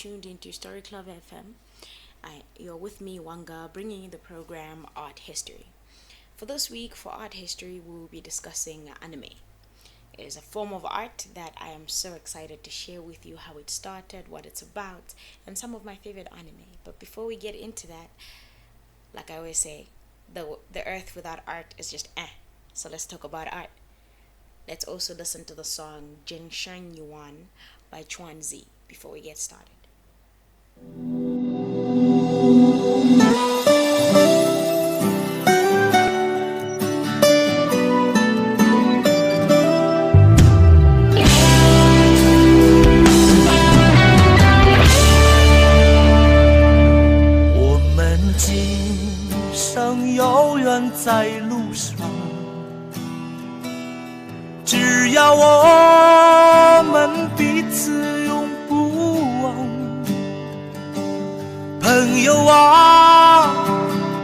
tuned into Story Club FM. You're with me, Wanga, bringing you the program Art History. For this week, for Art History, we will be discussing anime. It is a form of art that I am so excited to share with you how it started, what it's about, and some of my favorite anime. But before we get into that, like I always say, the earth without art is just eh. So let's talk about art. Let's also listen to the song Jin Shang Yuan by Chuan Zi before we get started. 我们今生有缘在路上，只要我们彼此永不忘。朋友啊，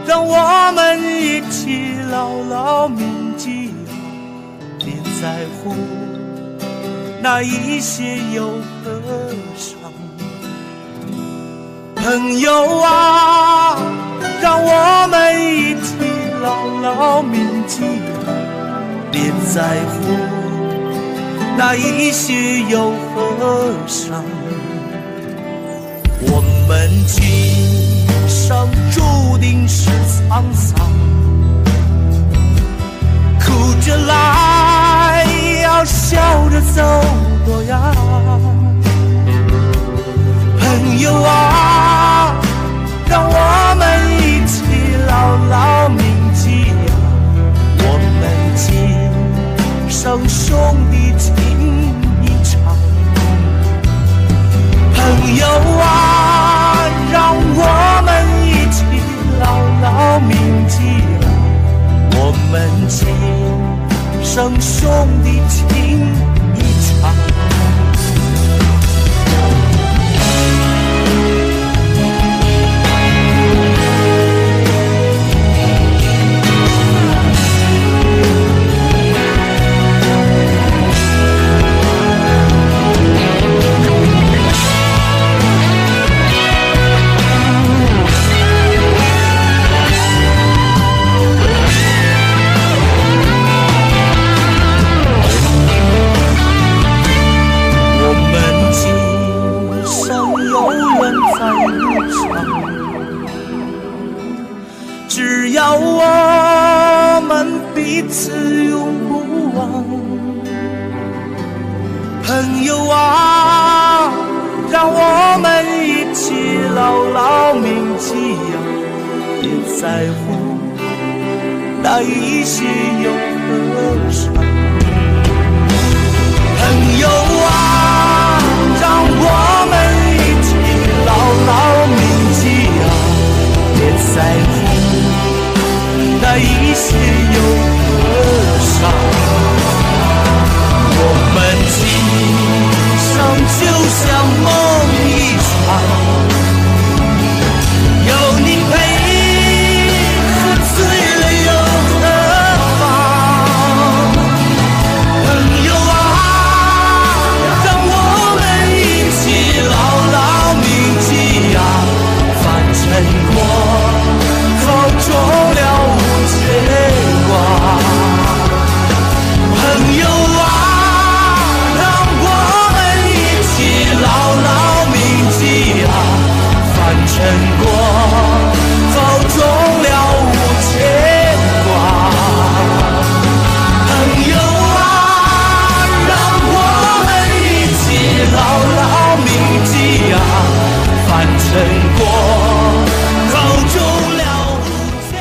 让我们一起牢牢铭记啊，别在乎那一些忧和伤。朋友啊，让我们一起牢牢铭记啊，别在乎那一些忧和伤。我们今生注定是沧桑，哭着来，要笑着走多呀。朋友啊，让我们一起牢牢铭记啊，我们今生兄弟情一场。朋友啊，让我们一起牢牢铭记啊，我们今生兄弟情一场。只要我们彼此永不忘，朋友啊，让我们一起牢牢铭记啊，别在乎那一些忧和伤。朋友啊，让我们一起牢牢铭记啊，别在乎那一些忧和伤。我们今生就像梦一场，有你陪，喝醉了又何妨？朋友啊，让我们一起牢牢铭记啊，凡尘过，否终了无牵挂。朋友啊，让我们一起牢牢铭记啊，凡尘过，否终了无牵挂。朋友啊，让我们一起牢牢铭记啊，凡尘过，否终了无牵。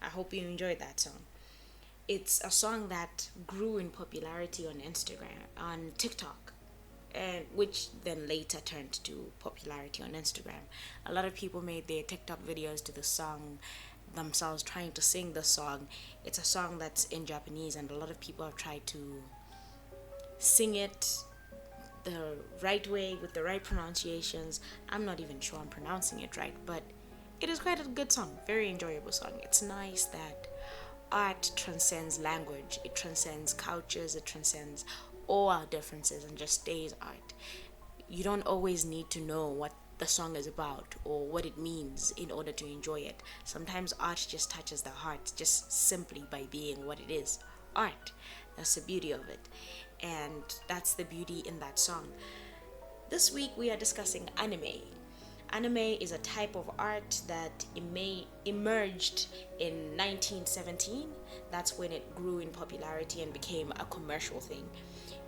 I hope you enjoyed that song. It's a song that grew in popularity on Instagram, on TikTok, and which then later turned to popularity on Instagram. A lot of people made their TikTok videos to the song themselves, trying to sing the song. It's a song that's in Japanese, and a lot of people have tried to sing it the right way with the right pronunciations. I'm not even sure I'm pronouncing it right, but it is quite a good song, very enjoyable song. It's nice that art transcends language, it transcends cultures, it transcends all our differences and just stays art. You don't always need to know what the song is about or what it means in order to enjoy it. Sometimes art just touches the heart just simply by being what it is, art. That's the beauty of it. And that's the beauty in that song. This week we are discussing anime. Anime is a type of art that emerged in 1917. That's when it grew in popularity and became a commercial thing.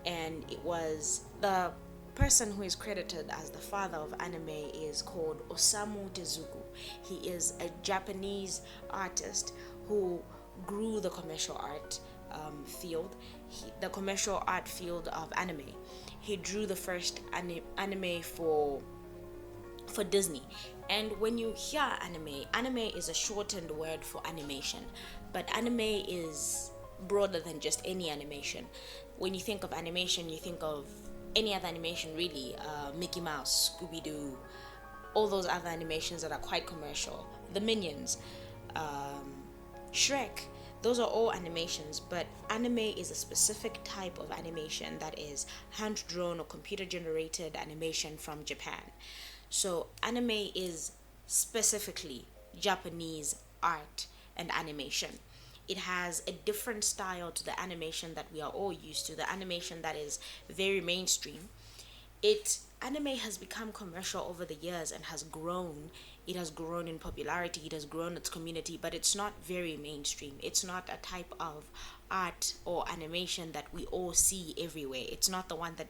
And it was the person who is credited as the father of anime is called Osamu Tezuka. He is a Japanese artist who grew the commercial art field, the commercial art field of anime. He drew the first anime for Disney. And when you hear anime is a shortened word for animation, but anime is broader than just any animation. When you think of animation, you think of any other animation really, Mickey Mouse, Scooby-Doo, all those other animations that are quite commercial, the Minions, Shrek. Those are all animations, but anime is a specific type of animation that is hand-drawn or computer-generated animation from Japan. So anime is specifically Japanese art and animation. It has a different style to the animation that we are all used to, the animation that is very mainstream. Anime has become commercial over the years and has grown. It has grown in popularity, it has grown its community, but it's not very mainstream. It's not a type of art or animation that we all see everywhere. It's not the one that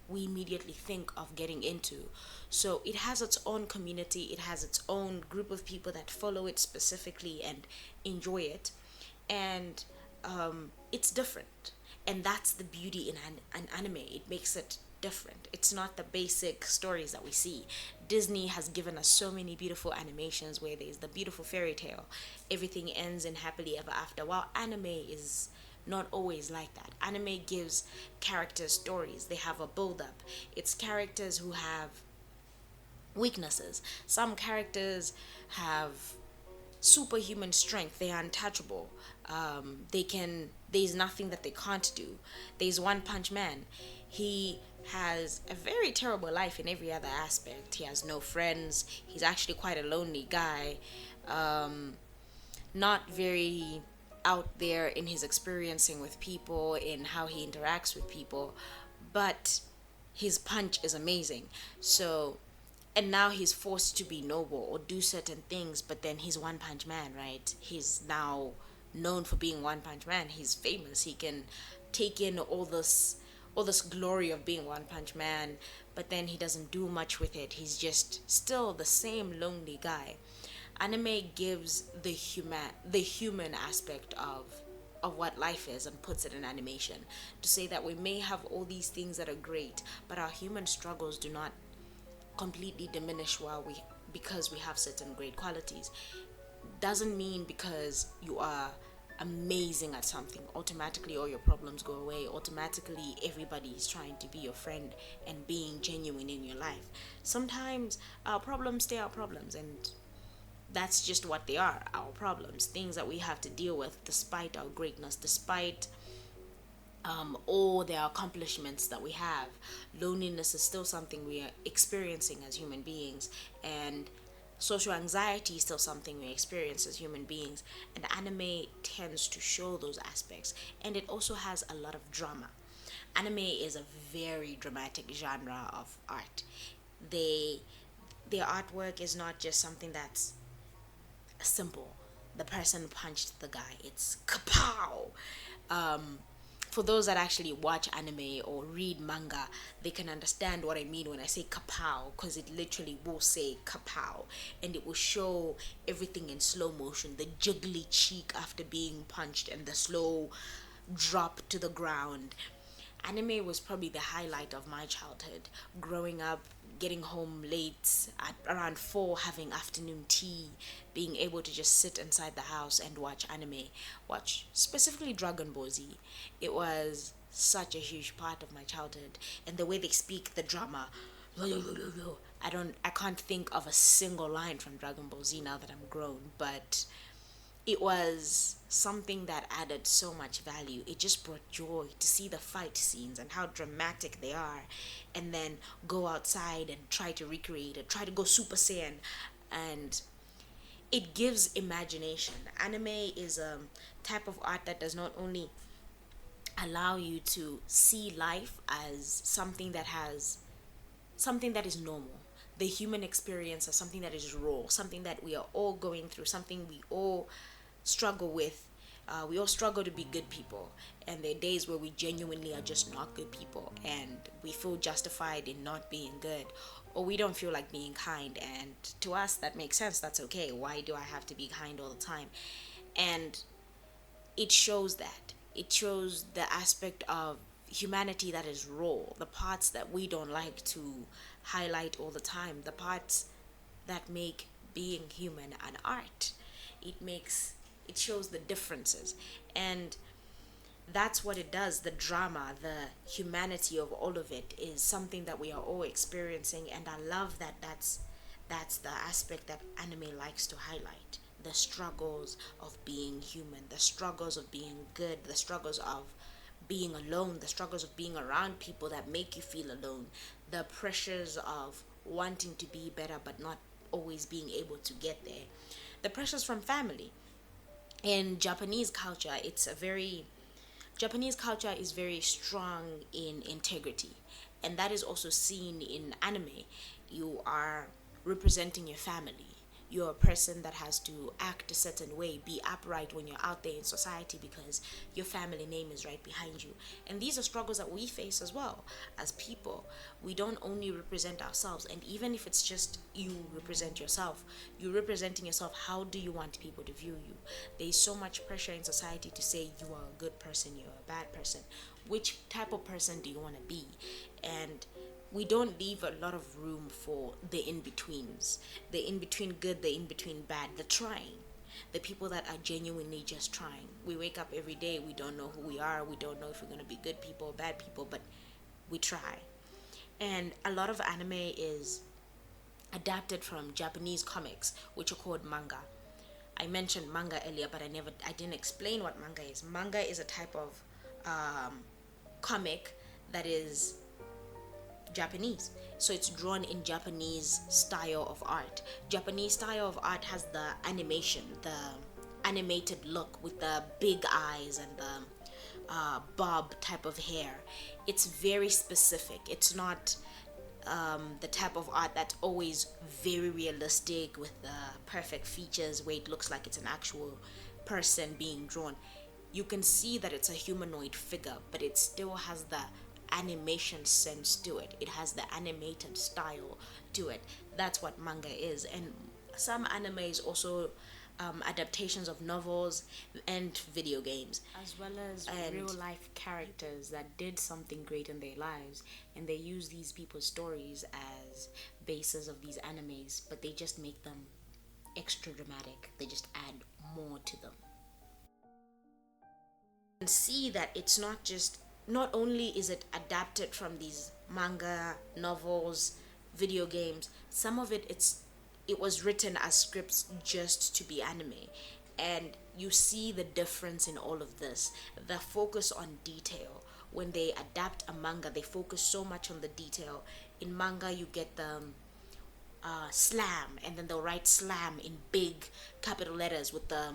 we immediately think of getting into. So it has its own community, it has its own group of people that follow it specifically and enjoy it. And it's different. And that's the beauty in an anime. It makes it different. It's not the basic stories that we see. Disney has given us so many beautiful animations where there's the beautiful fairy tale. Everything ends in happily ever after. While anime is not always like that. Anime gives characters stories. They have a build up. It's characters who have weaknesses. Some characters have superhuman strength. They are untouchable. There's nothing that they can't do. There's One Punch Man. He has a very terrible life in every other aspect. He has no friends. He's actually quite a lonely guy. Not very out there in his experiencing with people, in how he interacts with people, but his punch is amazing. So, and now he's forced to be noble or do certain things, but then he's One Punch Man, right? He's now known for being One Punch Man. He's famous. He can take in all this glory of being One Punch Man, but then he doesn't do much with it. He's just still the same lonely guy. Anime gives the human aspect of what life is and puts it in animation, to say that we may have all these things that are great, but our human struggles do not completely diminish because we have certain great qualities. Doesn't mean because you are amazing at something automatically all your problems go away, automatically everybody is trying to be your friend and being genuine in your life. Sometimes our problems stay our problems, and that's just what they are, our problems, things that we have to deal with despite our greatness, despite all the accomplishments that we have. Loneliness is still something we are experiencing as human beings, and social anxiety is still something we experience as human beings, and anime tends to show those aspects. And it also has a lot of drama. Anime is a very dramatic genre of art. Their artwork is not just something that's simple. The person punched the guy. It's kapow. For those that actually watch anime or read manga, they can understand what I mean when I say kapow, because it literally will say kapow, and it will show everything in slow motion, the jiggly cheek after being punched and the slow drop to the ground. Anime was probably the highlight of my childhood. Growing up, getting home late at around 4, having afternoon tea, being able to just sit inside the house and watch anime, watch specifically Dragon Ball Z. It was such a huge part of my childhood, and the way they speak, the drama, I can't think of a single line from Dragon Ball Z now that I'm grown, but it was something that added so much value. It just brought joy to see the fight scenes and how dramatic they are, and then go outside and try to recreate it, try to go Super Saiyan, and it gives imagination. Anime is a type of art that does not only allow you to see life as something that is normal, the human experience as something that is raw, something that we are all going through, something we all struggle with. We all struggle to be good people, and there are days where we genuinely are just not good people, and we feel justified in not being good, or we don't feel like being kind. And to us, that makes sense. That's okay. Why do I have to be kind all the time? And it shows that. It shows the aspect of humanity that is raw, the parts that we don't like to highlight all the time, the parts that make being human an art. It shows the differences, and that's what it does. The drama, the humanity of all of it is something that we are all experiencing, and I love that that's the aspect that anime likes to highlight. The struggles of being human, the struggles of being good, the struggles of being alone, the struggles of being around people that make you feel alone, the pressures of wanting to be better but not always being able to get there, the pressures from family. In Japanese culture is very strong in integrity, and that is also seen in anime. You are representing your family. You're a person that has to act a certain way, be upright when you're out there in society because your family name is right behind you. And these are struggles that we face as well as people. We don't only represent ourselves, and even if it's just you represent yourself, you representing yourself, how do you want people to view you? There's so much pressure in society to say you are a good person, you're a bad person. Which type of person do you want to be? And we don't leave a lot of room for the in-betweens, the in-between good, the in-between bad, the trying, the people that are genuinely just trying. We wake up every day, we don't know who we are, we don't know if we're going to be good people or bad people, but we try. And a lot of anime is adapted from Japanese comics, which are called manga. I mentioned manga earlier, but I didn't explain what manga is. Manga is a type of comic that is Japanese. So it's drawn in Japanese style of art. Japanese style of art has the animation, the animated look with the big eyes and the bob type of hair. It's very specific. It's not the type of art that's always very realistic with the perfect features where it looks like it's an actual person being drawn. You can see that it's a humanoid figure, but it still has the animation sense to it. It has the animated style to it. That's what manga is. And some animes also adaptations of novels and video games, as well as and real life characters that did something great in their lives, and they use these people's stories as bases of these animes, but they just make them extra dramatic. They just add more to them. and see that it's not only is it adapted from these manga, novels, video games, some of it was written as scripts just to be anime. And you see the difference in all of this. The focus on detail. When they adapt a manga, they focus so much on the detail. In manga, you get the slam, and then they'll write slam in big capital letters with the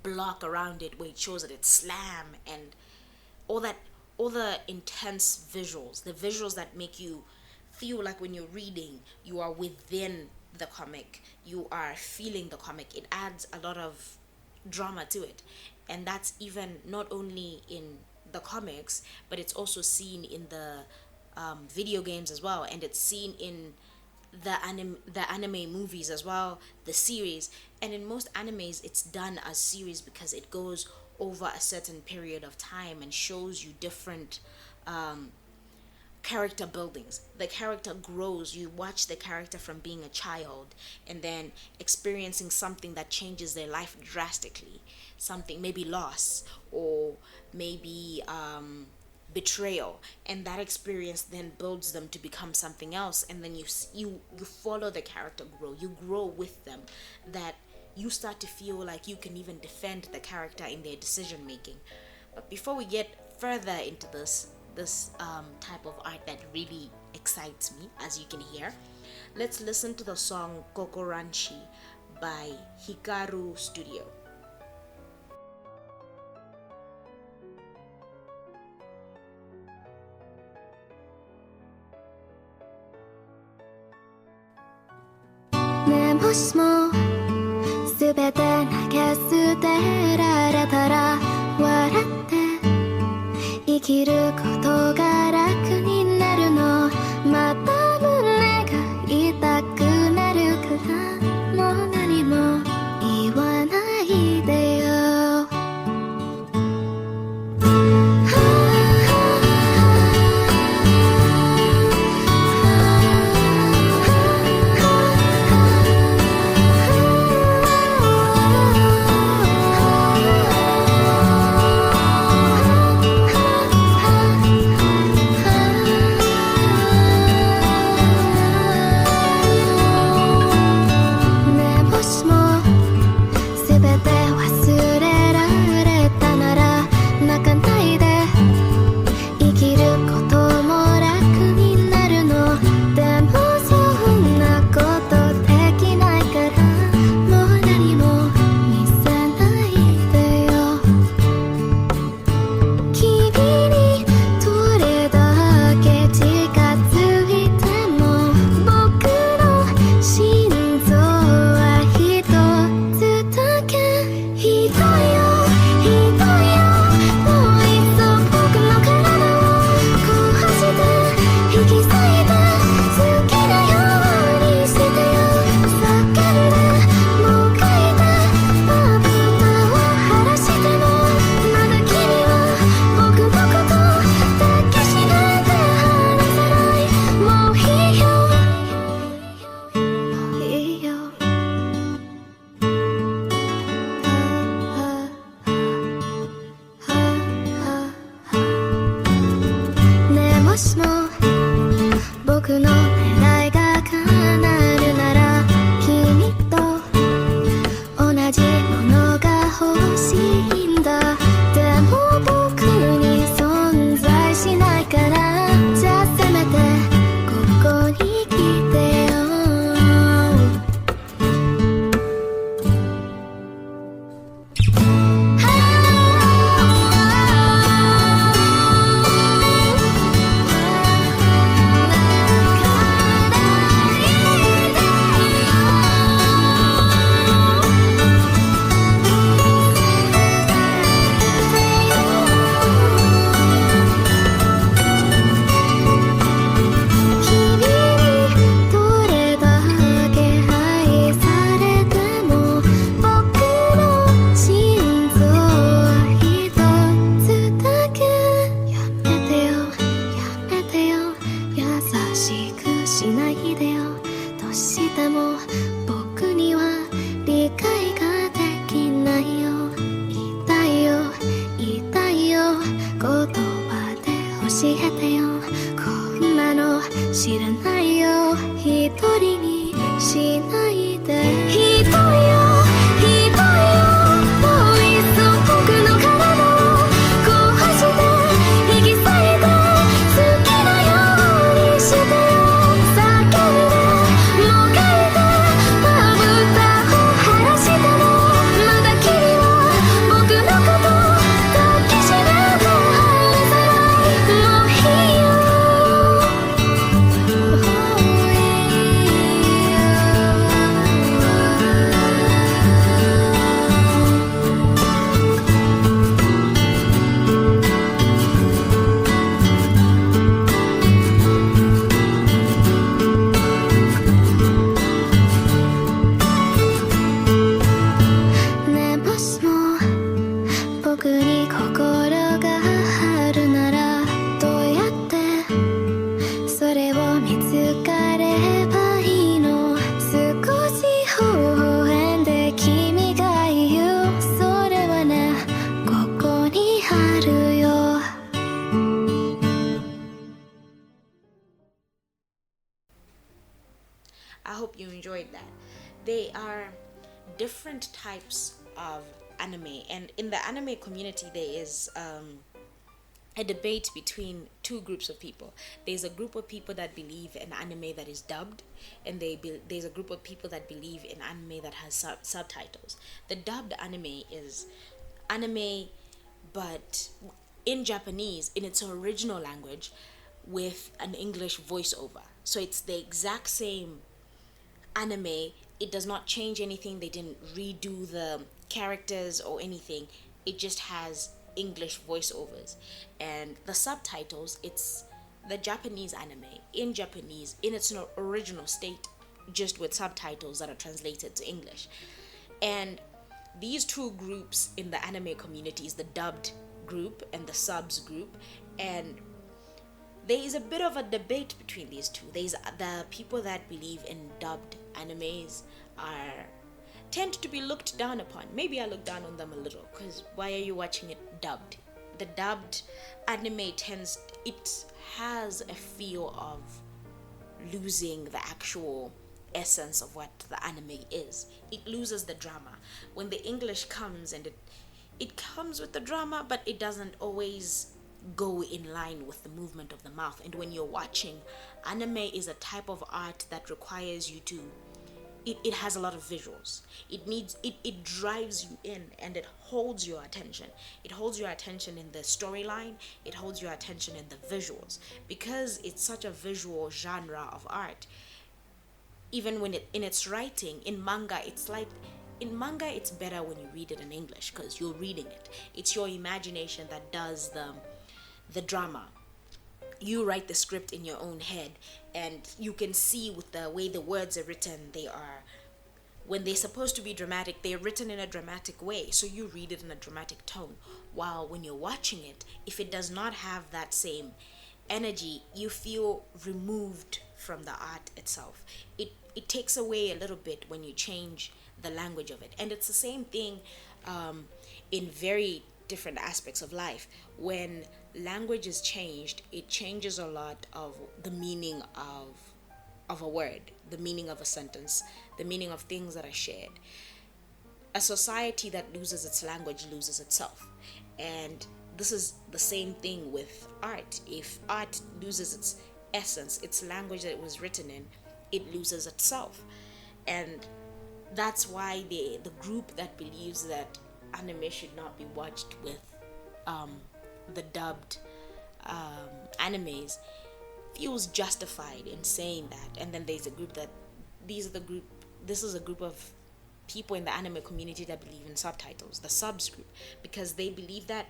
block around it where it shows that it's slam, and all that, all the intense visuals, the visuals that make you feel like when you're reading you are within the comic, you are feeling the comic. It adds a lot of drama to it, and that's even not only in the comics, but it's also seen in the video games as well, and it's seen in the anime movies as well, the series. And in most animes it's done as series because it goes over a certain period of time and shows you different character buildings. The character grows. You watch the character from being a child and then experiencing something that changes their life drastically. Something maybe loss, or maybe betrayal, and that experience then builds them to become something else, and then you follow the character grow, you grow with them, that you start to feel like you can even defend the character in their decision making. But before we get further into this type of art that really excites me, as you can hear, let's listen to the song Kokoranshi by Hikaru Studio. Ne もしもすべて投げ捨てられたら笑って生きることが楽になるの。また胸が痛くなるからもう何も言わないでよ。you enjoyed that. They are different types of anime, and in the anime community, there is a debate between two groups of people. There's a group of people that believe in anime that is dubbed, and there's a group of people that believe in anime that has subtitles. The dubbed anime is anime, but in Japanese, in its original language, with an English voiceover. So it's the exact same anime. It does not change anything. They didn't redo the characters or anything. It just has English voiceovers. And the subtitles, it's the Japanese anime in Japanese in its original state, just with subtitles that are translated to English. And these two groups in the anime community is the dubbed group and the subs group, and there is a bit of a debate between these two. There's the people that believe in dubbed animes are tend to be looked down upon. Maybe I look down on them a little, because why are you watching it dubbed? The dubbed anime it has a feel of losing the actual essence of what the anime is. It loses the drama. When the English comes, and it comes with the drama, but it doesn't always go in line with the movement of the mouth. And when you're watching, anime is a type of art that requires you to it has a lot of visuals. It drives you in, and it holds your attention. It holds your attention in the storyline. It holds your attention in the visuals, because it's such a visual genre of art. Even when in its writing, in manga, it's better when you read it in English, because you're reading it. It's your imagination that does the drama. You write the script in your own head, and you can see with the way the words are written, when they're supposed to be dramatic, they're written in a dramatic way, so you read it in a dramatic tone. While when you're watching it, if it does not have that same energy, you feel removed from the art itself. It takes away a little bit when you change the language of it. And it's the same thing in very different aspects of life. When language is changed, it changes a lot of the meaning of a word, the meaning of a sentence, the meaning of things that are shared. A society that loses its language loses itself. And this is the same thing with art. If art loses its essence, its language that it was written in, it loses itself. And that's why the group that believes that anime should not be watched with the dubbed animes feels justified in saying that. And then there's a group that this is a group of people in the anime community that believe in subtitles, the subs group, because they believe that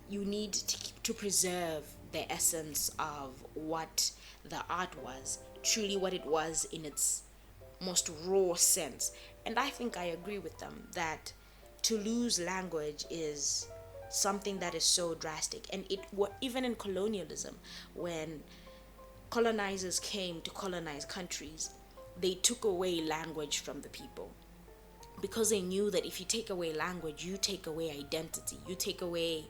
you need to preserve the essence of what the art was, truly what it was in its most raw sense. And I think I agree with them that to lose language is something that is so drastic. And even in colonialism, when colonizers came to colonize countries, they took away language from the people, because they knew that if you take away language, you take away identity, you take away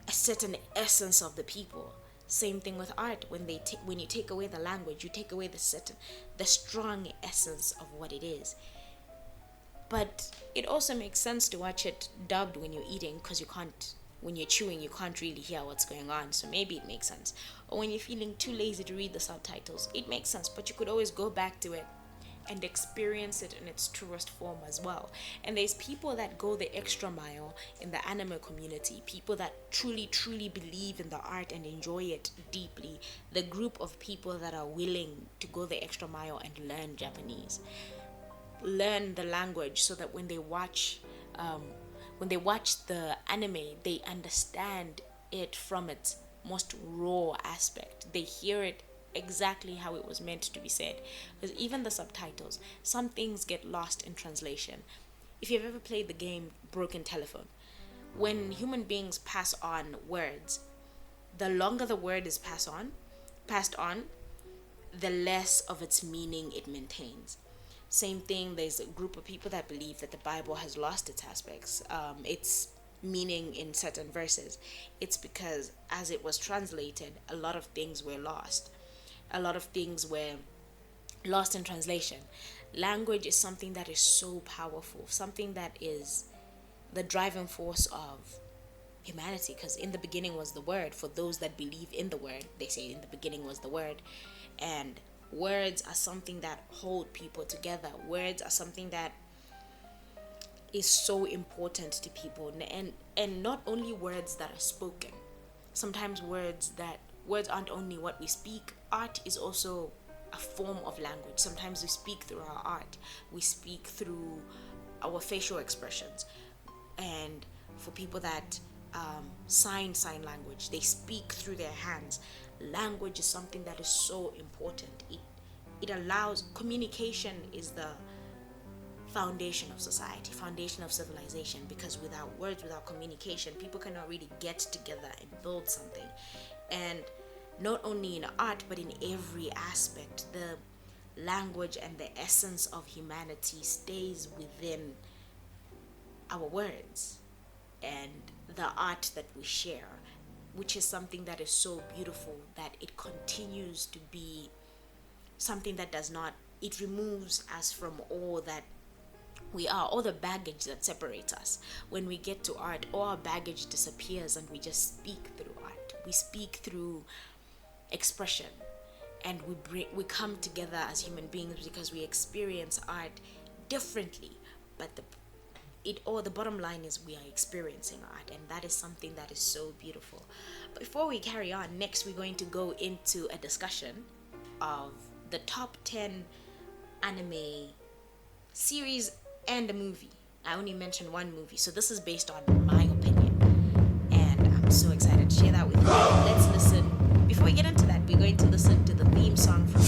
a certain essence of the people. Same thing with art. When you take away the language, you take away the strong essence of what it is. But it also makes sense to watch it dubbed when you're eating, because when you're chewing, you can't really hear what's going on. So maybe it makes sense. Or when you're feeling too lazy to read the subtitles, it makes sense. But you could always go back to it and experience it in its truest form as well. And there's people that go the extra mile in the anime community, people that truly believe in the art and enjoy it deeply. The group of people that are willing to go the extra mile and learn Japanese, learn the language, so that when they watch the anime, they understand it from its most raw aspect. They hear it exactly how it was meant to be said. Because even the subtitles, some things get lost in translation. If you've ever played the game Broken Telephone, when human beings pass on words, the longer the word is passed on, the less of its meaning it maintains. Same thing, there's a group of people that believe that the Bible has lost its aspects, its meaning in certain verses. It's because as it was translated, a lot of things were lost. A lot of things were lost in translation. Language is something that is so powerful, something that is the driving force of humanity, because in the beginning was the word. For those that believe in the word, they say in the beginning was the word. And words are something that hold people together. Words are something that is so important to people, and not only words that are spoken. Sometimes words aren't only what we speak. Art is also a form of language. Sometimes we speak through our art, we speak through our facial expressions. And for people that sign language, they speak through their hands. Language is something that is so important. It allows communication, is the foundation of society, foundation of civilization, because without words, without communication, people cannot really get together and build something. And not only in art, but in every aspect, the language and the essence of humanity stays within our words and the art that we share, which is something that is so beautiful, that it continues to be something that it removes us from all that we are, all the baggage that separates us. When we get to art, all our baggage disappears and we just speak through art. We speak through expression, and we come together as human beings because we experience art differently. But the bottom line is we are experiencing art, and that is something that is so beautiful. But before we carry on, next we're going to go into a discussion of the top 10 anime series and a movie. I only mentioned one movie, so this is based on my opinion, and I'm so excited to share that with you. Let's listen. Before we get into that, we're going to listen to the theme song from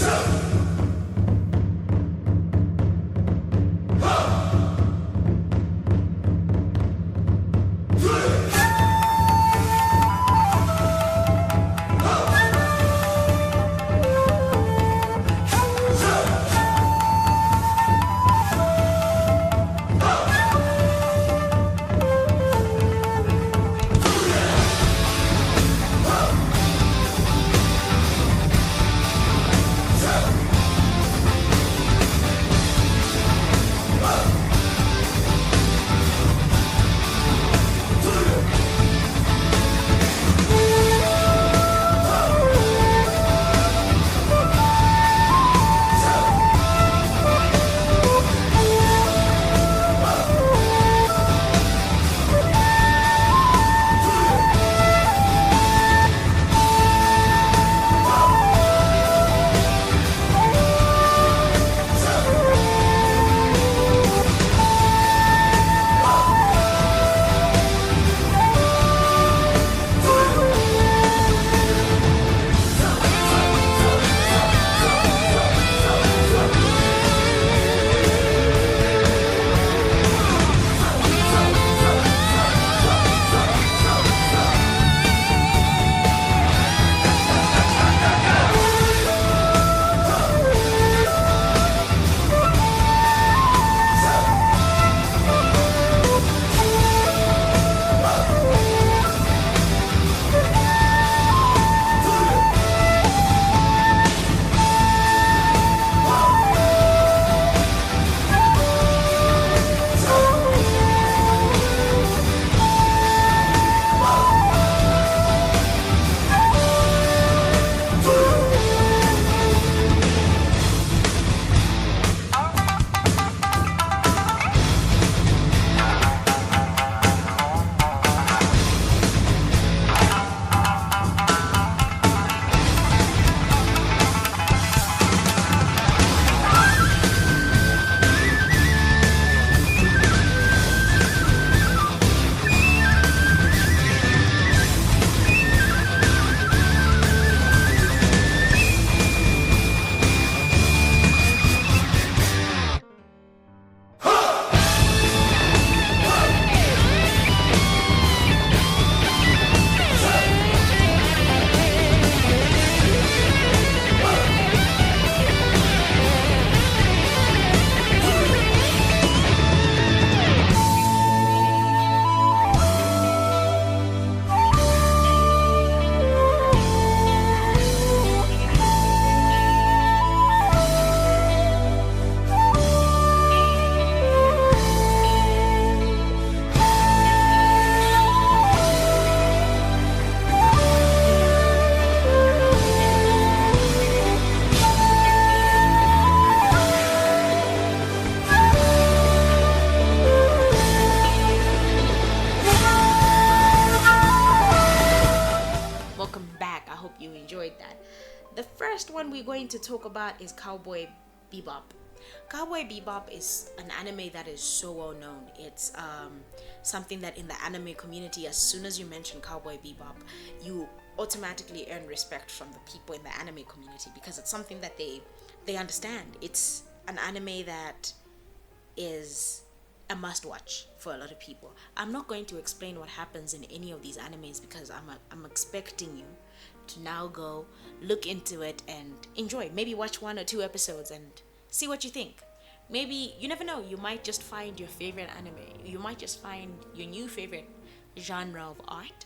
first one we're going to talk about is Cowboy Bebop. Cowboy Bebop is an anime that is so well known. It's something that in the anime community, as soon as you mention Cowboy Bebop, you automatically earn respect from the people in the anime community because it's something that they understand. It's an anime that is a must watch for a lot of people. I'm not going to explain what happens in any of these animes because I'm expecting you to now go look into it and enjoy. Maybe watch 1 or 2 episodes and see what you think. Maybe, you never know, you might just find your favorite anime. You might just find your new favorite genre of art,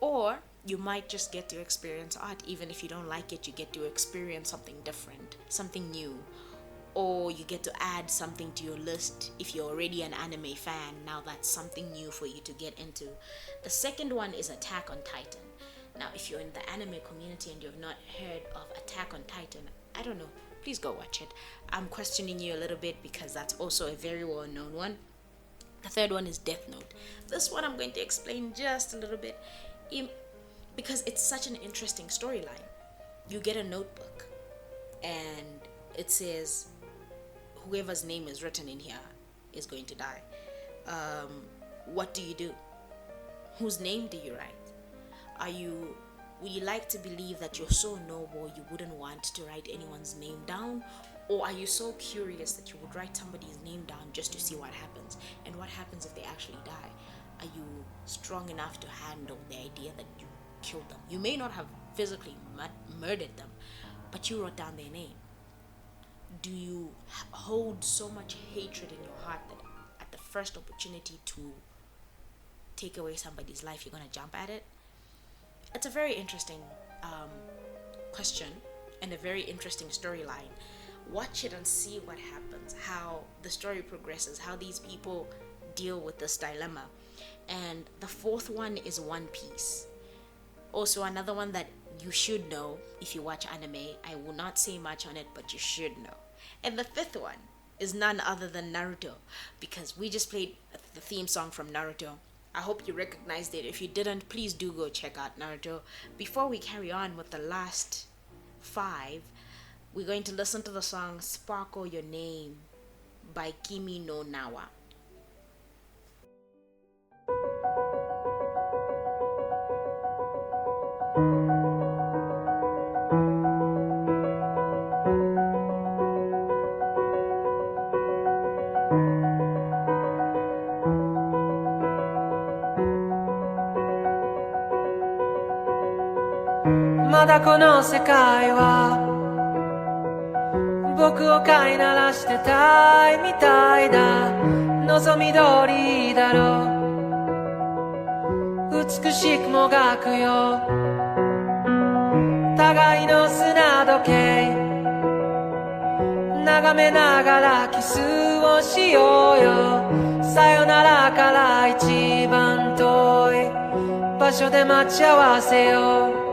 or you might just get to experience art. Even if you don't like it, you get to experience something different, something new, or you get to add something to your list. If you're already an anime fan, now that's something new for you to get into. The second one is Attack on Titan. Now, if you're in the anime community and you've not heard of Attack on Titan, I don't know, please go watch it. I'm questioning you a little bit because that's also a very well-known one. The third one is Death Note. This one I'm going to explain just a little bit because it's such an interesting storyline. You get a notebook and it says whoever's name is written in here is going to die. What do you do? Whose name do you write? Would you like to believe that you're so noble you wouldn't want to write anyone's name down? Or are you so curious that you would write somebody's name down just to see what happens? And what happens if they actually die? Are you strong enough to handle the idea that you killed them? You may not have physically murdered them, but you wrote down their name. Do you hold so much hatred in your heart that at the first opportunity to take away somebody's life, you're going to jump at it? It's a very interesting question and a very interesting storyline. Watch it and see what happens, how the story progresses, how these people deal with this dilemma. And the fourth one is One Piece. Also another one that you should know if you watch anime. I will not say much on it, but you should know. And the fifth one is none other than Naruto, because we just played the theme song from Naruto. I hope you recognized it. If you didn't, please do go check out Naruto. Before we carry on with the last 5, we're going to listen to the song Sparkle Your Name by Kimi no Nawa.まだこの世界は僕を飼いならしてたいみたいだ望み通りだろう美しくもがくよ互いの砂時計眺めながらキスをしようよさよならから一番遠い場所で待ち合わせよう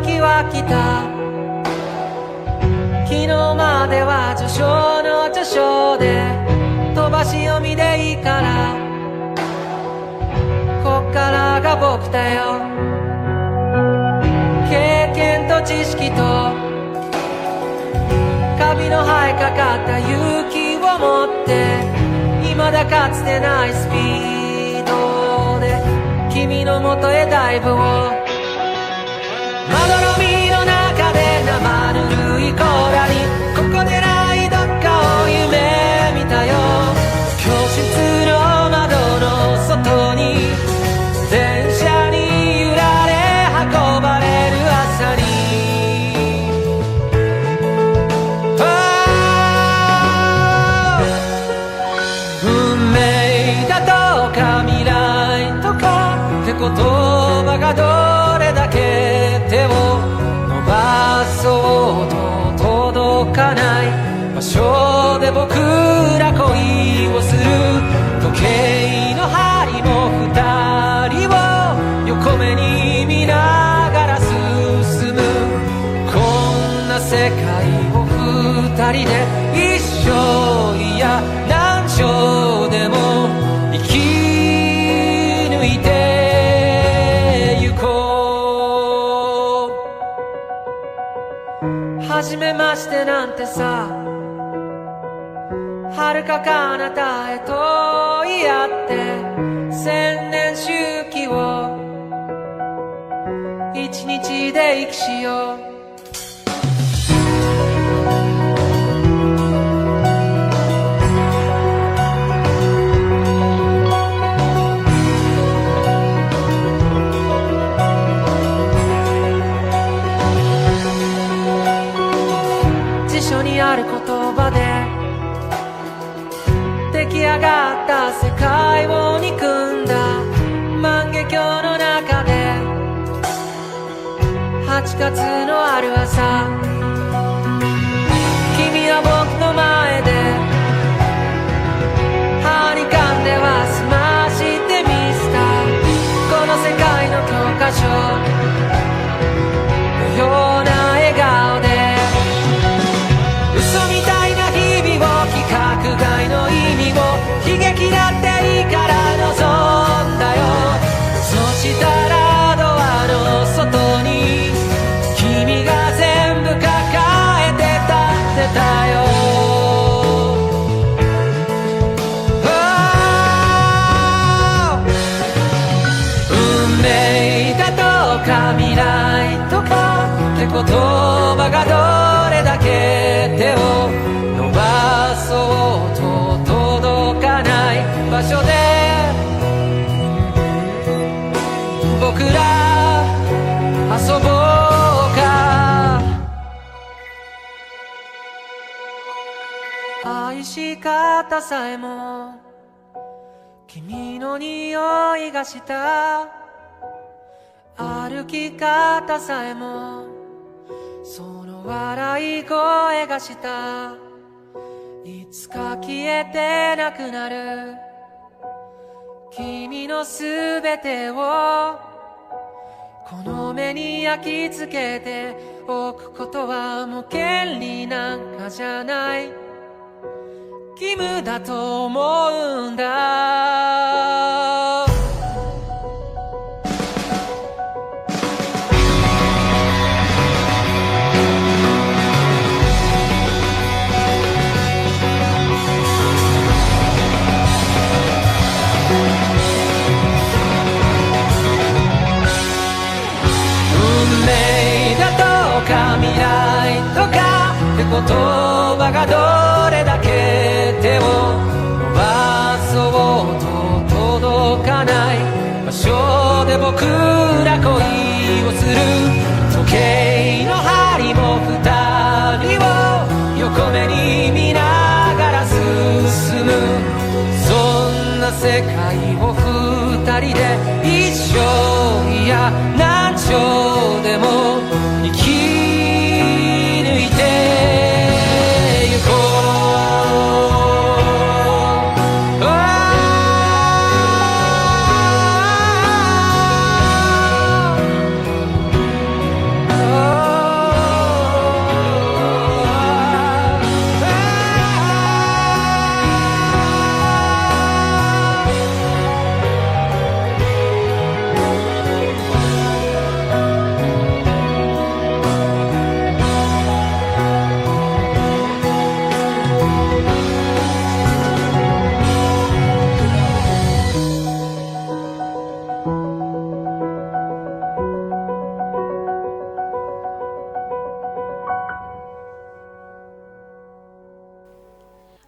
時は来た昨日までは序章の序章で飛ばし読みでいいからこっからが僕だよ経験と知識とカビの生えかかった勇気を持って未だかつてないスピードで君の元へダイブをまどろみの中で生ぬるいコーラにここでないどっかを夢見たよ教室の窓の外に電車に揺られ運ばれる朝に運命だとか未来とかって言葉がどれだけ手を伸ばそうと届かない場所で僕ら恋をする時計の針も二人を横目に見ながら進二人で一生いや何生でも生き抜いてゆこう。初めましてなんてさ、遥か彼方へと言い合って千年周期を一日で生きしよう。辞書にある言葉で出来上がった世界を憎んだ万華鏡の中で8月のある朝、君は僕の前ではにかんでは済ましてみせたこの世界の教科書のような笑顔で、嘘みたいな日々を規格外の意味を悲劇だっていいから望んだよ。そしたらドアの外に君が全部抱えて立ってたよ。運命だとか未来とかって言葉がどれだけ手を伸ばそうと届かない場所で僕ら遊ぼうか。愛し方さえも君の匂いがした、歩き方さえもその笑い声がした、いつか消えてなくなる君のすべてをこの目に焼き付けておくことはもう権利なんかじゃない、義務だと思うんだ。運命だとか未来とかって言葉がどれだけ手を伸ばそうと届かない場所で僕ら恋をする、時計の針も二人を横目に見ながら進む、そんな世界を二人で一生いや何生でも生き抜いてゆこう。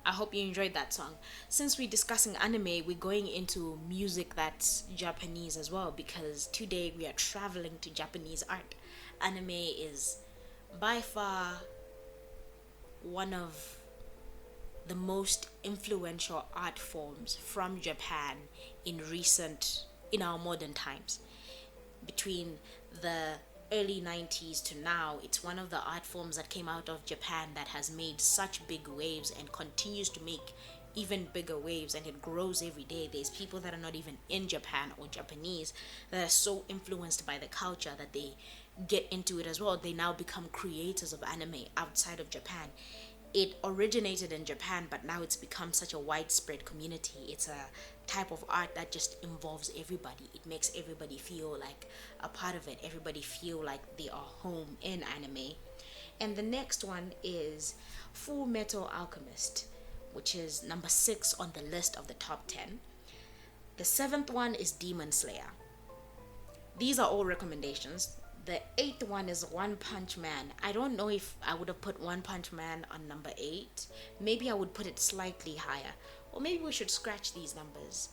I hope you enjoyed that song. Since we're discussing anime, we're going into music that's Japanese as well, because today we are traveling to Japanese art. Anime is by far one of the most influential art forms from Japan in our modern times. Between the early 90s to now, it's one of the art forms that came out of Japan that has made such big waves and continues to make even bigger waves, and it grows every day. There's people that are not even in Japan or Japanese that are so influenced by the culture that they get into it as well. They now become creators of anime outside of Japan. it originated in Japan, but now it's become such a widespread community. It's a type of art that just involves everybody. It makes everybody feel like a part of it, everybody feel like they are home in anime. And the next one is Full Metal Alchemist, which is number 6 on the list of the top 10. The 7th one is Demon Slayer. These are all recommendations. The 8th one is One Punch Man. I don't know if I would have put One Punch Man on number 8. Maybe I would put it slightly higher. Or maybe we should scratch these numbers.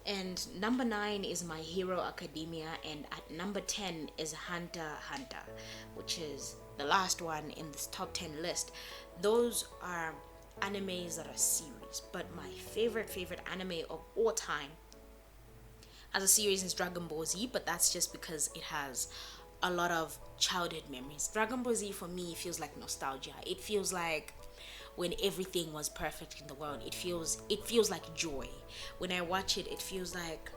And number 9 is My Hero Academia. And at number 10 is Hunter x Hunter, which is the last one in this top 10 list. Those are animes that are series. But my favorite anime of all time as a series is Dragon Ball Z. But that's just because it has a lot of childhood memories. Dragon Ball Z for me feels like nostalgia. It feels like when everything was perfect in the world. It feels like joy. When I watch it, it feels like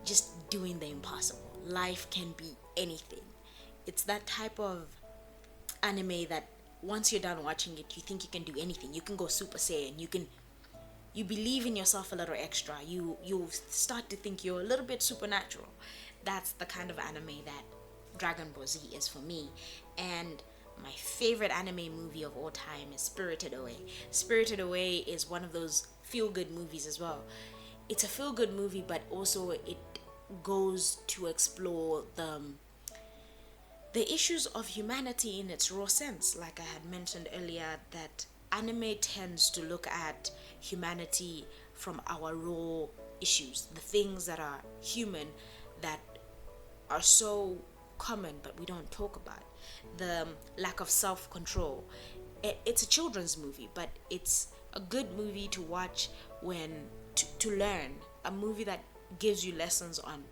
just doing the impossible. Life can be anything. It's that type of anime that once you're done watching it, you think you can do anything. You can go Super Saiyan. You believe in yourself a little extra. You start to think you're a little bit supernatural. That's the kind of anime that Dragon Ball Z is for me. And my favorite anime movie of all time is Spirited Away. Spirited Away is one of those feel-good movies as well. It's a feel-good movie, but also it goes to explore the issues of humanity in its raw sense. Like I had mentioned earlier, that anime tends to look at humanity from our raw issues, the things that are human, that are so common but we don't talk about. The lack of self-control. It's a children's movie, but it's a good movie to watch to learn. A movie that gives you lessons on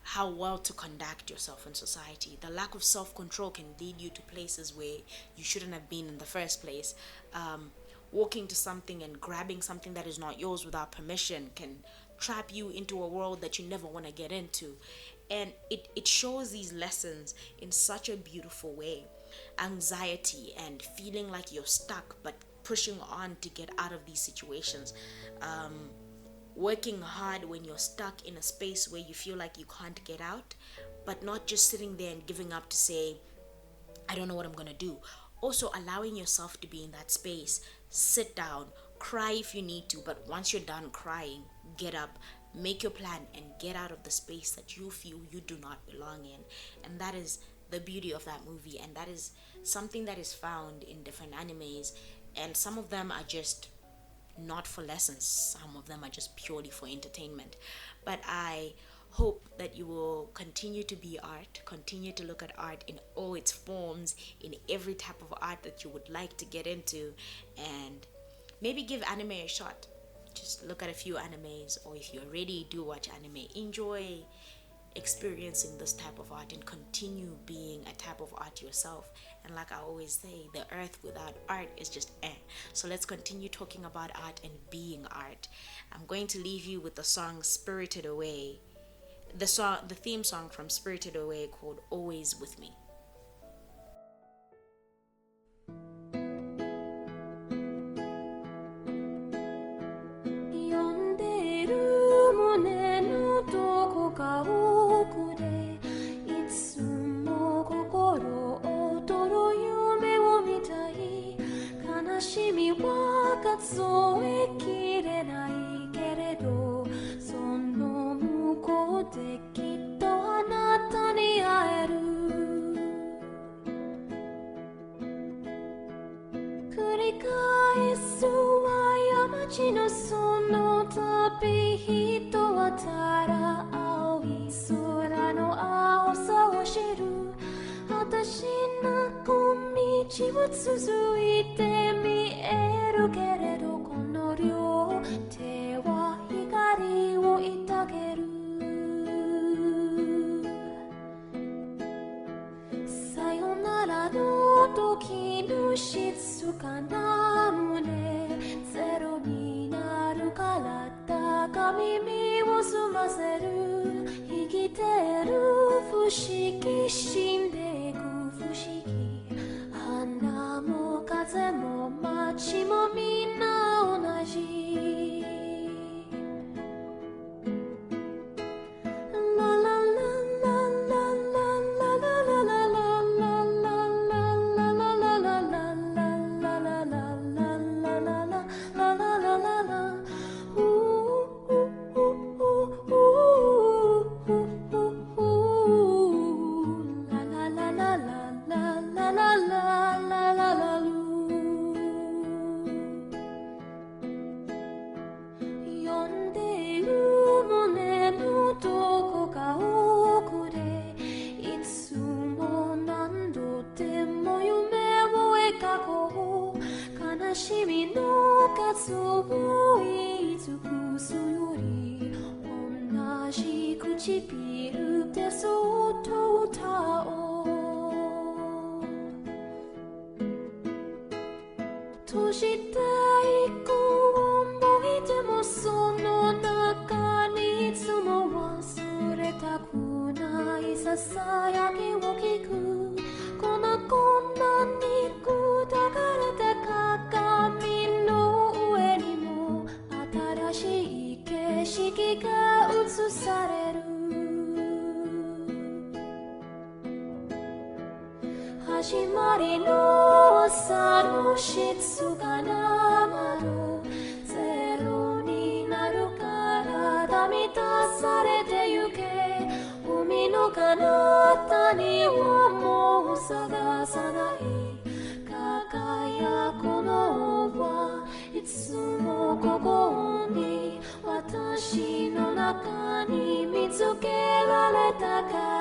how well to conduct yourself in society. The lack of self-control can lead you to places where you shouldn't have been in the first place. Walking to something and grabbing something that is not yours without permission can trap you into a world that you never want to get into. And it shows these lessons in such a beautiful way. Anxiety and feeling like you're stuck but pushing on to get out of these situations. Working hard when you're stuck in a space where you feel like you can't get out, but not just sitting there and giving up to say, I don't know what I'm going to do. Also allowing yourself to be in that space. Sit down, cry if you need to, but once you're done crying, get up, make your plan, and get out of the space that you feel you do not belong in. And that is the beauty of that movie, and that is something that is found in different animes, and some of them are just not for lessons, some of them are just purely for entertainment. But I hope that you will continue to be art, continue to look at art in all its forms, in every type of art that you would like to get into, and maybe give anime a shot. Just look at a few animes, or if you already do watch anime, enjoy experiencing this type of art and continue being a type of art yourself. And like I always say, the earth without art is just air. So let's continue talking about art and being art. I'm going to leave you with the song Spirited Away, the theme song from Spirited Away called Always With Me. 数えきれないけれどその向こうできっとあなたに会える繰り返す過ちのその旅人はただ青い空の青さを知る果てしなく道は続いて見えるけれどこの両手は光をいたげるさよならの時の静かな胸ゼロになる体が耳を澄ませる生きてる不思議死んでいく不思議花も風も街もみんな同じララララ悲しみの数をいつくすより同じ唇でそっと歌おう閉じていく思い出もその中にいつも忘れたくないささやきを聞くこんなに砕かれた鏡の上にも新しい景色が映される始まりの朝の静かな窓ゼロになるから満たされてゆけ海の彼方にはもう探さない輝くのはいつもここに私の中に見つけられたから